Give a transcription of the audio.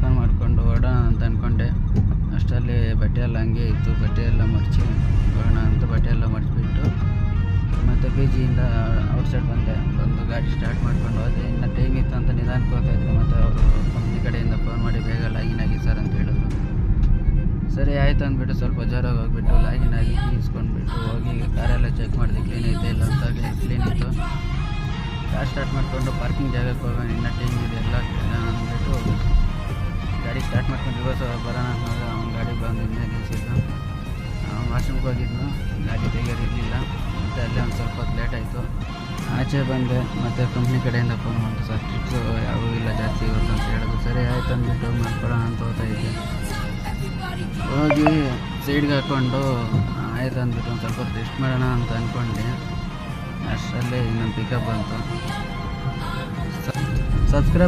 Tiffin ಮಾಡಿಕೊಂಡು ಹೊರಡೋಣ ಅಂತ ಅಂದ್ಕೊಂಡೆ. ಅಷ್ಟರಲ್ಲಿ ಬಟ್ಟೆ ಎಲ್ಲ ಹಂಗೆ ಇತ್ತು. ಬಟ್ಟೆ ಎಲ್ಲ ಮಡಚಿ ಹೋಗೋಣ ಅಂತ ಬಟ್ಟೆ ಎಲ್ಲ ಮಡಚಿಬಿಟ್ಟು ಮತ್ತು ಪಿ ಜಿಯಿಂದ ಔಟ್ಸೈಡ್ ಬಂದು ಗಾಡಿ ಸ್ಟಾರ್ಟ್ ಮಾಡ್ಕೊಂಡು ಹೋದೆ. ಇನ್ನು ಟೈಮ್ ಇತ್ತು ಅಂತ ನಿಧಾನಕ್ಕೆ ಹೋಗ್ತಾ ಇದ್ದೆ. ಮತ್ತು ಅವರು ಕಂಪ್ನಿ ಕಡೆಯಿಂದ ಫೋನ್ ಮಾಡಿ ಬೇಗ ಲಾಗಿನ್ ಆಗಿ ಸರ್ ಅಂತ ಹೇಳಿದ್ರು. ಸರಿ ಆಯಿತು ಅಂದ್ಬಿಟ್ಟು ಸ್ವಲ್ಪ ಜೋರಾಗಿ ಹೋಗ್ಬಿಟ್ಟು ಲಾಗಿನ್ ಆಗಿ ಇಸ್ಕೊಂಡ್ಬಿಟ್ಟು ಹೋಗಿ ಕಾರೆಲ್ಲ ಚೆಕ್ ಮಾಡಿದೆ ಕ್ಲೀನ್ ಐತೆ ಇಲ್ಲ ಅಂತ. ಕ್ಲೀನ್ ಇತ್ತು. ಕಾರ್ ಸ್ಟಾರ್ಟ್ ಮಾಡಿಕೊಂಡು ಪಾರ್ಕಿಂಗ್ ಜಾಗಕ್ಕೆ ಹೋಗೋಣ, ಇನ್ನೂ ಟೈಮ್ ಇದೆ ಎಲ್ಲ ಅಂದ್ಬಿಟ್ಟು ಗಾಡಿ ಸ್ಟಾರ್ಟ್ ಮಾಡ್ಕೊಂಡು ರಿವರ್ಸ್ ಬರೋಣ ಅನ್ನೋದು ಅವ್ನ ಗಾಡಿ ಬಂದು ಹಿಂದೆ ನಿಲ್ಲಿಸಿದ್ದು. ವಾಶ್ರೂಮ್ಗೆ ಹೋಗಿದ್ನು, ಗಾಡಿ ತೆಗೆಯೋದಿರಲಿಲ್ಲ. ಮತ್ತು ಅಲ್ಲೇ ಒಂದು ಸ್ವಲ್ಪ ಹೊತ್ತು ಲೇಟ್ ಆಯಿತು. ಆಚೆ ಬಂದೆ. ಮತ್ತು ಕಂಪ್ನಿ ಕಡೆಯಿಂದ ಫೋನ್ ಮಾಡಿತು, ಸರ್ ಟ್ರಿಪ್ಸು ಯಾವುದೂ ಇಲ್ಲ ಜಾಸ್ತಿ ಇವತ್ತು ಅಂತ ಹೇಳಿದ್ರು. ಸರಿ ಆಯಿತು ಅಂದ್ಬಿಟ್ಟು ಮಾಡ್ಕೊಳ್ಳೋಣ ಅಂತ ಹೋಗ್ತಾಯಿದ್ದೆ. ಹೋಗಿ ಸೈಡ್ಗೆ ಹಾಕ್ಕೊಂಡು ಆಯ್ತು ಅಂದ್ಬಿಟ್ಟು ಒಂದು ಸ್ವಲ್ಪ ಹೊತ್ತು ರೆಸ್ಟ್ ಮಾಡೋಣ ಅಂತ ಅಂದ್ಕೊಂಡೆ. ಅಷ್ಟರಲ್ಲೇ ಇನ್ನೊಂದು ಪಿಕಪ್ ಬಂತು. ಸಬ್ಸ್ಕ್ರೈಬ್